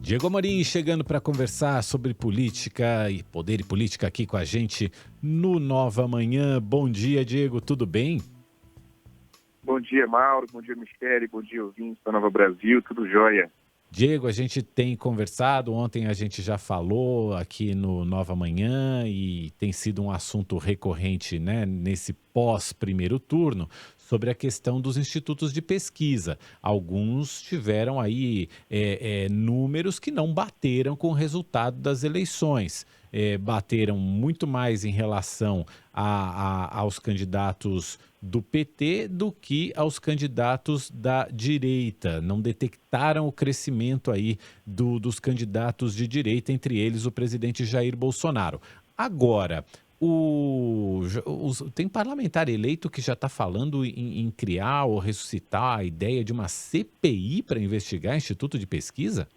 Diego Amorim chegando para conversar sobre política e poder e política aqui com a gente no Nova Manhã. Bom dia, Diego, tudo bem? Bom dia, Mauro. Bom dia, Mistério. Bom dia, ouvintes da Nova Brasil. Tudo jóia? Diego, a gente tem conversado, ontem a gente já falou aqui no Nova Manhã e tem sido um assunto recorrente, né, nesse pós-primeiro turno, sobre a questão dos institutos de pesquisa. Alguns tiveram aí números que não bateram com o resultado das eleições. Bateram muito mais em relação aos candidatos do PT do que aos candidatos da direita. Não detectaram o crescimento aí dos candidatos de direita, entre eles o presidente Jair Bolsonaro. Agora, tem parlamentar eleito que já está falando em criar ou ressuscitar a ideia de uma CPI para investigar Instituto de Pesquisa?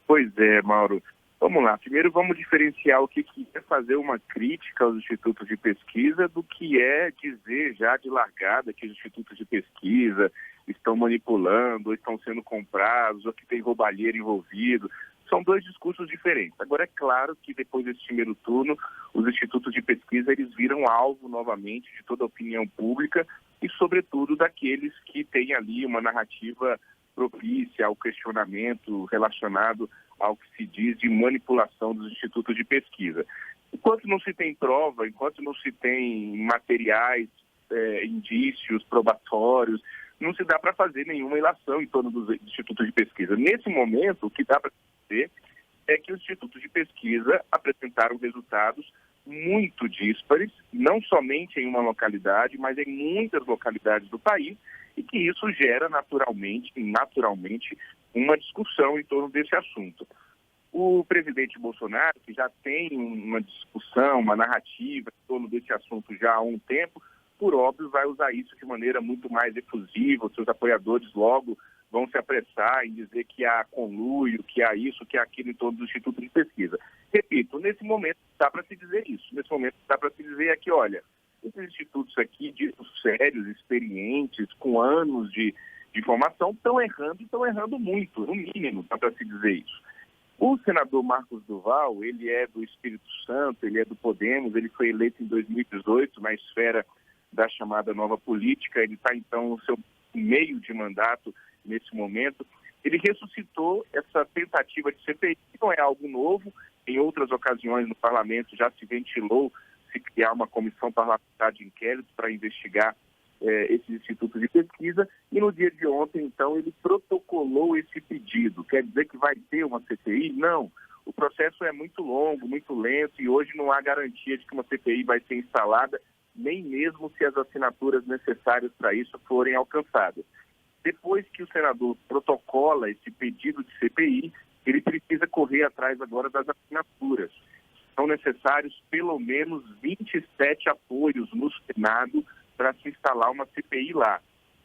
Pois é, Mauro. Vamos lá. Primeiro vamos diferenciar o que é fazer uma crítica aos institutos de pesquisa do que é dizer já de largada que os institutos de pesquisa estão manipulando, ou estão sendo comprados, ou que tem roubalheira envolvido. São dois discursos diferentes. Agora, é claro que depois desse primeiro turno, os institutos de pesquisa eles viram alvo novamente de toda a opinião pública e, sobretudo, daqueles que têm ali uma narrativa propícia ao questionamento relacionado ao que se diz de manipulação dos institutos de pesquisa. Enquanto não se tem prova, enquanto não se tem materiais, indícios probatórios, não se dá para fazer nenhuma ilação em torno dos institutos de pesquisa. Nesse momento, o que dá para dizer é que os institutos de pesquisa apresentaram resultados muito díspares, não somente em uma localidade, mas em muitas localidades do país, e que isso gera naturalmente, uma discussão em torno desse assunto. O presidente Bolsonaro, que já tem uma discussão, uma narrativa em torno desse assunto já há um tempo, por óbvio vai usar isso de maneira muito mais efusiva, os seus apoiadores logo vão se apressar em dizer que há conluio, que há isso, que há aquilo em torno do Instituto de Pesquisa. Repito, nesse momento dá para se dizer isso, nesse momento dá para se dizer aqui, olha, esses institutos aqui, de sérios, experientes, com anos de formação, estão errando e estão errando muito, no mínimo, dá para se dizer isso. O senador Marcos Duval, ele é do Espírito Santo, ele é do Podemos, ele foi eleito em 2018 na esfera da chamada nova política, ele está então no seu meio de mandato nesse momento. Ele ressuscitou essa tentativa de CPI, que não é algo novo, em outras ocasiões no parlamento já se ventilou se criar uma comissão parlamentar de inquérito para investigar esses institutos de pesquisa, e no dia de ontem, então, ele protocolou esse pedido. Quer dizer que vai ter uma CPI? Não. O processo é muito longo, muito lento, e hoje não há garantia de que uma CPI vai ser instalada, nem mesmo se as assinaturas necessárias para isso forem alcançadas. Depois que o senador protocola esse pedido de CPI, ele precisa correr atrás agora das assinaturas. São necessários pelo menos 27 apoios no Senado para se instalar uma CPI lá.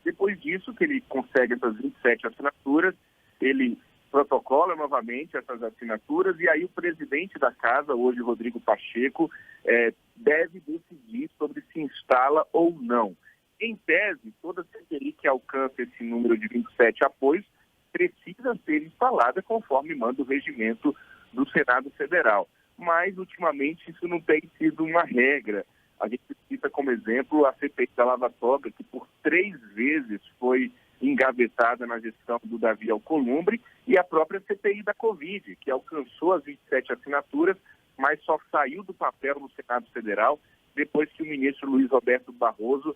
Depois disso, que ele consegue essas 27 assinaturas, ele protocola novamente essas assinaturas e aí o presidente da casa, hoje Rodrigo Pacheco, deve decidir sobre se instala ou não. Em tese, toda CPI que alcança esse número de 27 apoios precisa ser instalada conforme manda o regimento do Senado Federal. Mas, ultimamente, isso não tem sido uma regra. A gente cita como exemplo a CPI da Lava Toga, que por 3 vezes foi engavetada na gestão do Davi Alcolumbre, e a própria CPI da Covid, que alcançou as 27 assinaturas, mas só saiu do papel no Senado Federal depois que o ministro Luiz Roberto Barroso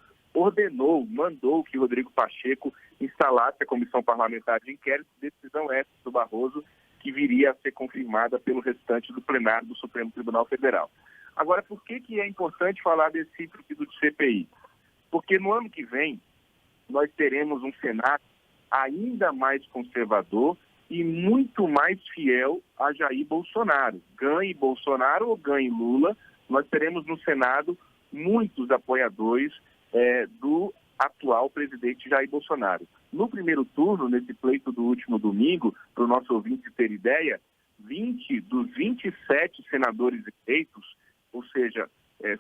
mandou que Rodrigo Pacheco instalasse a Comissão Parlamentar de Inquérito, decisão essa do Barroso, que viria a ser confirmada pelo restante do plenário do Supremo Tribunal Federal. Agora, por que é importante falar desse pedido de CPI? Porque no ano que vem nós teremos um Senado ainda mais conservador e muito mais fiel a Jair Bolsonaro. Ganhe Bolsonaro ou ganhe Lula, nós teremos no Senado muitos apoiadores do atual presidente Jair Bolsonaro. No primeiro turno, nesse pleito do último domingo, para o nosso ouvinte ter ideia, 20 dos 27 senadores eleitos, ou seja,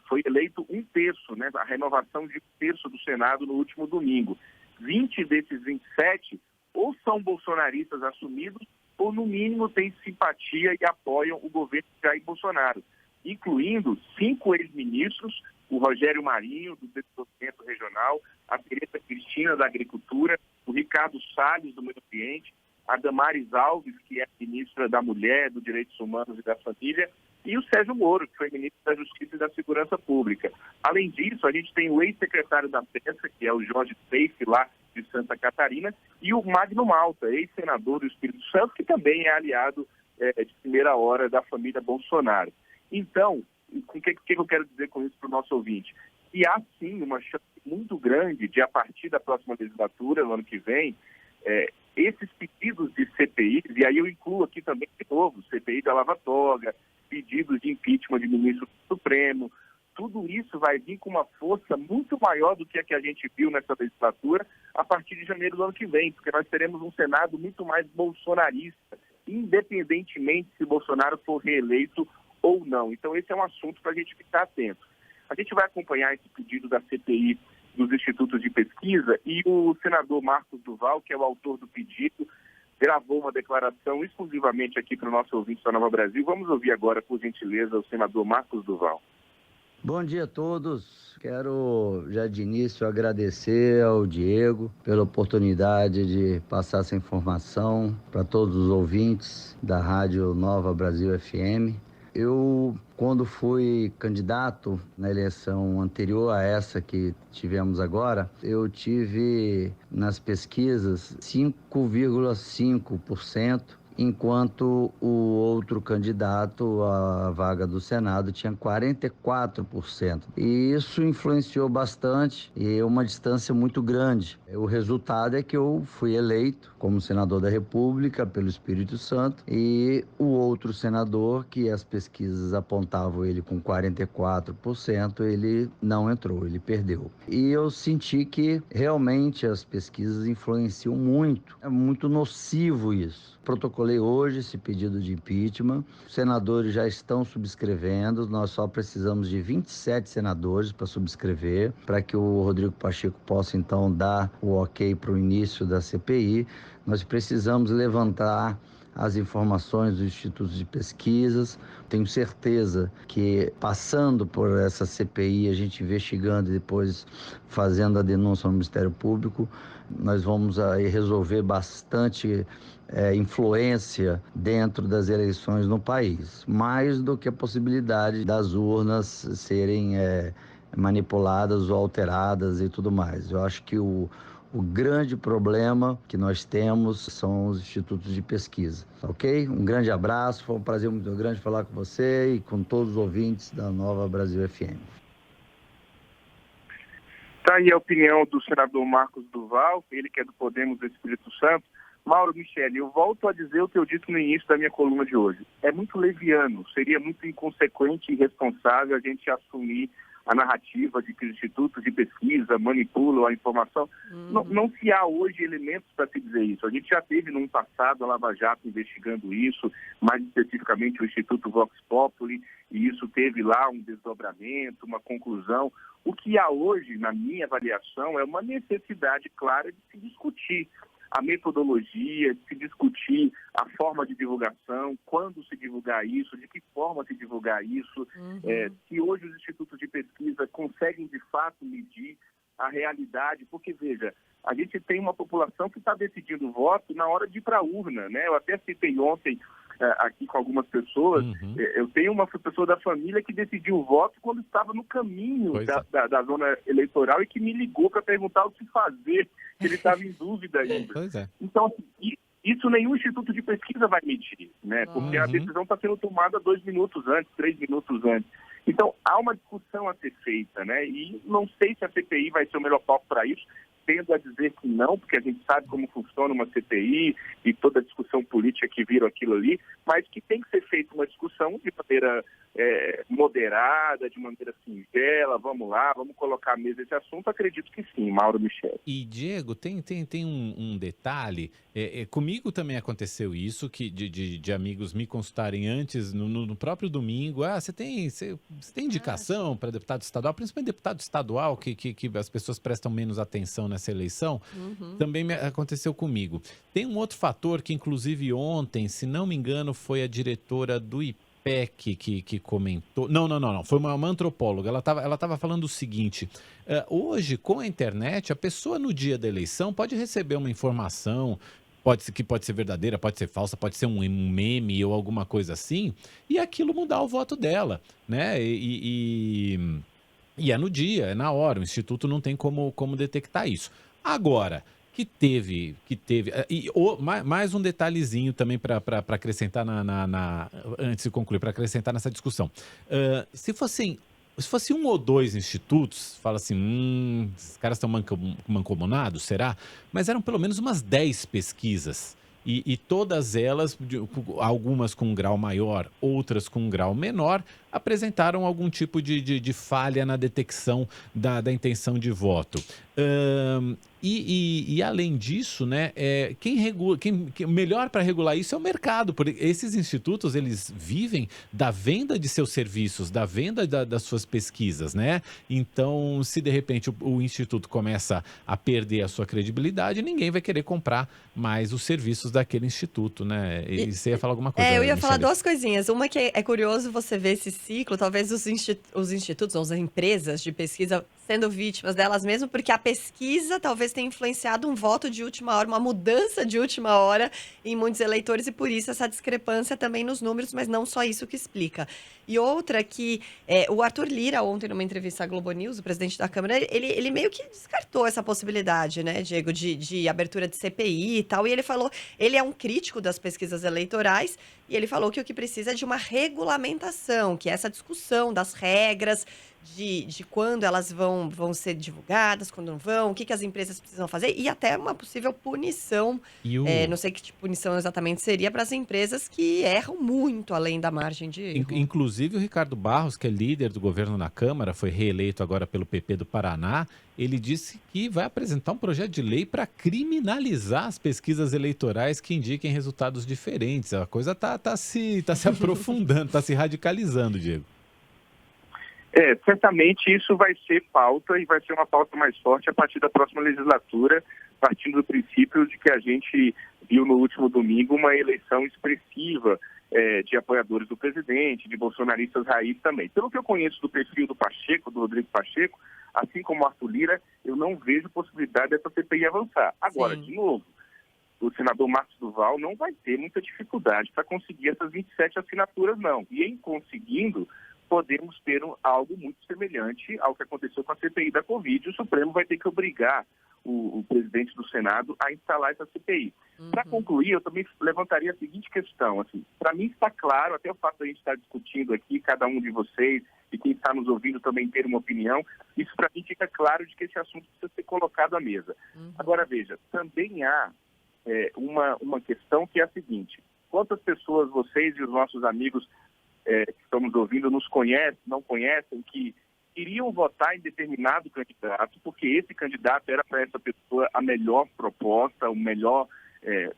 foi eleito 1/3, né, a renovação de 1/3 do Senado no último domingo. 20 desses 27 ou são bolsonaristas assumidos ou no mínimo têm simpatia e apoiam o governo de Jair Bolsonaro, incluindo 5 ex-ministros, o Rogério Marinho, do Desenvolvimento Regional, a Tereza Cristina, da Agricultura, o Ricardo Salles, do Meio Ambiente, a Damares Alves, que é ministra da Mulher, dos Direitos Humanos e da Família, e o Sérgio Moro, que foi ministro da Justiça e da Segurança Pública. Além disso, a gente tem o ex-secretário da Pesca, que é o Jorge Peixe, lá de Santa Catarina, e o Magno Malta, ex-senador do Espírito Santo, que também é aliado de primeira hora da família Bolsonaro. Então, o que eu quero dizer com isso para o nosso ouvinte? Que há sim uma chance muito grande de, a partir da próxima legislatura, no ano que vem, esses pedidos de CPI, e aí eu incluo aqui também, de novo, CPI da Lava Toga, pedidos de impeachment de ministro do Supremo, tudo isso vai vir com uma força muito maior do que a que a gente viu nessa legislatura a partir de janeiro do ano que vem, porque nós teremos um Senado muito mais bolsonarista, independentemente se Bolsonaro for reeleito ou não. Então esse é um assunto para a gente ficar atento. A gente vai acompanhar esse pedido da CPI dos institutos de pesquisa e o senador Marcos Duval, que é o autor do pedido, gravou uma declaração exclusivamente aqui para o nosso ouvinte da Nova Brasil. Vamos ouvir agora, por gentileza, o senador Marcos Duval. Bom dia a todos. Quero já de início agradecer ao Diego pela oportunidade de passar essa informação para todos os ouvintes da Rádio Nova Brasil FM. Eu, quando fui candidato na eleição anterior a essa que tivemos agora, eu tive nas pesquisas 5,5%, enquanto o outro candidato à vaga do Senado tinha 44%. E isso influenciou bastante e uma distância muito grande. O resultado é que eu fui eleito como senador da República pelo Espírito Santo e o outro senador, que as pesquisas apontavam ele com 44%, ele não entrou, ele perdeu. E eu senti que realmente as pesquisas influenciam muito. É muito nocivo isso. Protocolei hoje esse pedido de impeachment, os senadores já estão subscrevendo, nós só precisamos de 27 senadores para subscrever, para que o Rodrigo Pacheco possa então dar o ok para o início da CPI. Nós precisamos levantar as informações dos institutos de pesquisas. Tenho certeza que, passando por essa CPI, a gente investigando e depois fazendo a denúncia no Ministério Público, nós vamos aí resolver bastante influência dentro das eleições no país, mais do que a possibilidade das urnas serem manipuladas ou alteradas e tudo mais. Eu acho que o grande problema que nós temos são os institutos de pesquisa, ok? Um grande abraço, foi um prazer muito grande falar com você e com todos os ouvintes da Nova Brasil FM. Está aí a opinião do senador Marcos Duval, ele que é do Podemos do Espírito Santo. Mauro Michele, eu volto a dizer o que eu disse no início da minha coluna de hoje. É muito leviano, seria muito inconsequente e irresponsável a gente assumir a narrativa de que os institutos de pesquisa manipulam a informação. Não se há hoje elementos para se dizer isso. A gente já teve, num passado, a Lava Jato investigando isso, mais especificamente o Instituto Vox Populi, e isso teve lá um desdobramento, uma conclusão. O que há hoje, na minha avaliação, é uma necessidade clara de se discutir a metodologia, de se discutir a forma de divulgação, quando se divulgar isso, de que forma se divulgar isso, se hoje os institutos de pesquisa conseguem de fato medir a realidade, porque veja, a gente tem uma população que está decidindo o voto na hora de ir para a urna, né? Eu até citei ontem aqui com algumas pessoas, eu tenho uma pessoa da família que decidiu o voto quando estava no caminho da zona eleitoral e que me ligou para perguntar o que fazer, que ele estava em dúvida ainda. Então, isso nenhum instituto de pesquisa vai medir, né? Porque a decisão está sendo tomada 2 minutos antes, 3 minutos antes. Então, há uma discussão a ser feita, né? E não sei se a CPI vai ser o melhor palco para isso. Tendo a dizer que não, porque a gente sabe como funciona uma CPI e toda a discussão política que vira aquilo ali, mas que tem que ser feita uma discussão de maneira moderada, de maneira singela, vamos lá, vamos colocar à mesa esse assunto, acredito que sim, Mauro Michel. E, Diego, tem um detalhe, comigo também aconteceu isso, que de amigos me consultarem antes, no próprio domingo, você tem indicação para deputado estadual, principalmente deputado estadual, que as pessoas prestam menos atenção nessa eleição, Uhum. também aconteceu comigo. Tem um outro fator que, inclusive, ontem, se não me engano, foi a diretora do IPEC que comentou. Não. Foi uma antropóloga. Ela tava falando o seguinte: hoje, com a internet, a pessoa no dia da eleição pode receber uma informação. Pode ser verdadeira, pode ser falsa, pode ser um meme ou alguma coisa assim, e aquilo mudar o voto dela, né? E é no dia, é na hora, o Instituto não tem como detectar isso. Agora, mais um detalhezinho também para acrescentar antes de concluir, para acrescentar nessa discussão. Se fosse um ou dois institutos, fala assim, esses caras estão mancomunados, será? Mas eram pelo menos umas 10 pesquisas. E todas elas, algumas com um grau maior, outras com um grau menor, apresentaram algum tipo de falha na detecção da intenção de voto. Além disso, né, melhor para regular isso é o mercado, porque esses institutos, eles vivem da venda de seus serviços, da venda das suas pesquisas, né? Então, se de repente o instituto começa a perder a sua credibilidade, ninguém vai querer comprar mais os serviços daquele instituto, né? E você ia falar alguma coisa, eu ia falar Michele? 2 coisinhas. Uma que é curioso você ver esse ciclo, talvez os institutos ou as empresas de pesquisa sendo vítimas delas mesmas, porque a pesquisa talvez tenha influenciado um voto de última hora, uma mudança de última hora em muitos eleitores, e por isso essa discrepância também nos números, mas não só isso que explica. E outra que o Arthur Lira, ontem, numa entrevista à Globo News, o presidente da Câmara, ele meio que descartou essa possibilidade, né, Diego, de abertura de CPI e tal, e ele falou, ele é um crítico das pesquisas eleitorais, e ele falou que o que precisa é de uma regulamentação, que é essa discussão das regras, de quando elas vão ser divulgadas, quando não vão, o que as empresas precisam fazer, e até uma possível punição, E não sei que tipo de punição exatamente seria para as empresas que erram muito além da margem de erro. Inclusive o Ricardo Barros, que é líder do governo na Câmara, foi reeleito agora pelo PP do Paraná, ele disse que vai apresentar um projeto de lei para criminalizar as pesquisas eleitorais que indiquem resultados diferentes. A coisa tá se aprofundando, tá se radicalizando, Diego. Certamente isso vai ser pauta, e vai ser uma pauta mais forte a partir da próxima legislatura, partindo do princípio de que a gente viu no último domingo uma eleição expressiva de apoiadores do presidente, de bolsonaristas raiz também. Pelo que eu conheço do perfil do Pacheco, do Rodrigo Pacheco, assim como o Arthur Lira, eu não vejo possibilidade dessa CPI avançar. Agora, Sim. de novo, o senador Marcos Duval não vai ter muita dificuldade para conseguir essas 27 assinaturas, não. E em conseguindo, podemos ter algo muito semelhante ao que aconteceu com a CPI da Covid. O Supremo vai ter que obrigar o presidente do Senado a instalar essa CPI. Para concluir, eu também levantaria a seguinte questão. Assim, para mim está claro, até o fato de a gente estar discutindo aqui, cada um de vocês, e quem está nos ouvindo também ter uma opinião, isso para mim fica claro de que esse assunto precisa ser colocado à mesa. Agora, veja, também há uma questão que é a seguinte: quantas pessoas vocês e os nossos amigos que estão nos ouvindo nos conhecem, não conhecem, que iriam votar em determinado candidato, porque esse candidato era para essa pessoa a melhor proposta, o melhor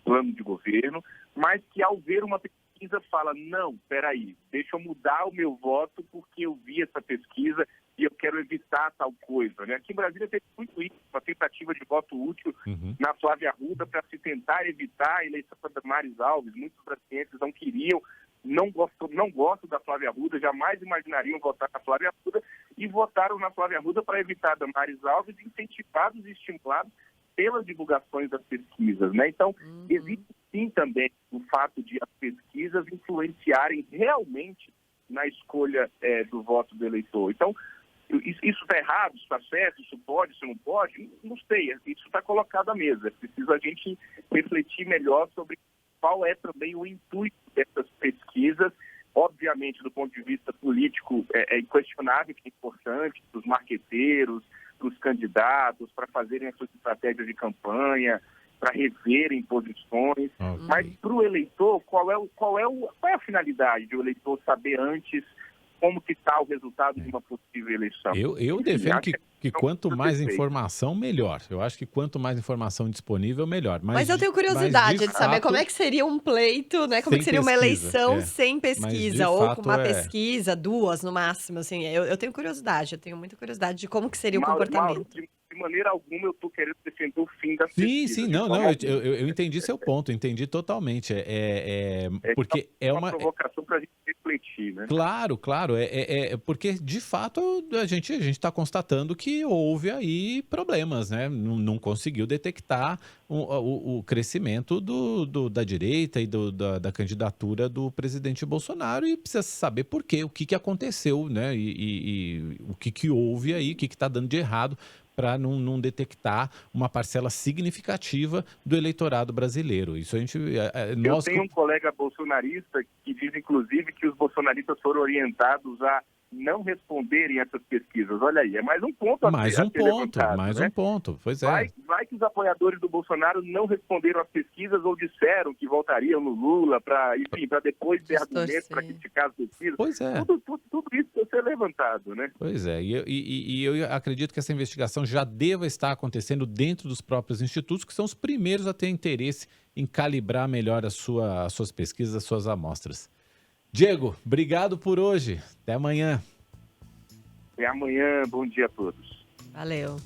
plano de governo, mas que ao ver uma pesquisa fala, não, peraí, deixa eu mudar o meu voto porque eu vi essa pesquisa e eu quero evitar tal coisa, né? Aqui em Brasília teve muito isso, uma tentativa de voto útil na Flávia Arruda para se tentar evitar a eleição da Damares Alves. Muitos brasileiros não queriam, não gostam da Flávia Arruda, jamais imaginariam votar na Flávia Arruda, e votaram na Flávia Arruda para evitar a Damares Alves, incentivados e estimulados pelas divulgações das pesquisas, né? Então, existe sim também o fato de as pesquisas influenciarem realmente na escolha do voto do eleitor. Então, isso está errado, isso está certo, isso pode, isso não pode? Não sei, isso está colocado à mesa. É preciso a gente refletir melhor sobre qual é também o intuito dessas pesquisas. Obviamente, do ponto de vista político, é inquestionável que é importante para os marqueteiros, para os candidatos, para fazerem as suas estratégias de campanha, para reverem posições. Mas para o eleitor, qual é a finalidade de o eleitor saber antes como que está o resultado de uma possível eleição? Eu defendo que quanto mais informação, melhor. Eu acho que quanto mais informação disponível, melhor. Mas eu tenho curiosidade de saber como é que seria um pleito, né? Como é que seria uma eleição sem pesquisa, ou com uma pesquisa, 2 no máximo, assim. Eu tenho curiosidade, eu tenho muita curiosidade de como que seria o comportamento. De maneira alguma eu estou querendo defender o fim das Sim, pesquisas. sim, de não, forma não, alguma. eu entendi seu ponto, entendi totalmente. Porque é uma uma. provocação para a gente refletir, né? Claro, claro, porque de fato a gente está constatando que houve aí problemas, né? Não conseguiu detectar o crescimento da direita e da candidatura do presidente Bolsonaro e precisa saber por quê, o que que aconteceu, né? E o que que houve aí, o que que está dando de errado para não detectar uma parcela significativa do eleitorado brasileiro. Isso a gente, Eu nós, tenho um colega bolsonarista que diz, inclusive, que os bolsonaristas foram orientados a não responderem essas pesquisas. Olha aí, é mais um ponto a ser levantado, mais né? um ponto, pois é. Vai que os apoiadores do Bolsonaro não responderam às pesquisas ou disseram que votariam no Lula para depois ter argumentos para criticar as pesquisas. Pois é. Tudo isso precisa ser levantado, né? Pois é, e eu acredito que essa investigação já deva estar acontecendo dentro dos próprios institutos, que são os primeiros a ter interesse em calibrar melhor as suas pesquisas, as suas amostras. Diego, obrigado por hoje. Até amanhã. Até amanhã. Bom dia a todos. Valeu.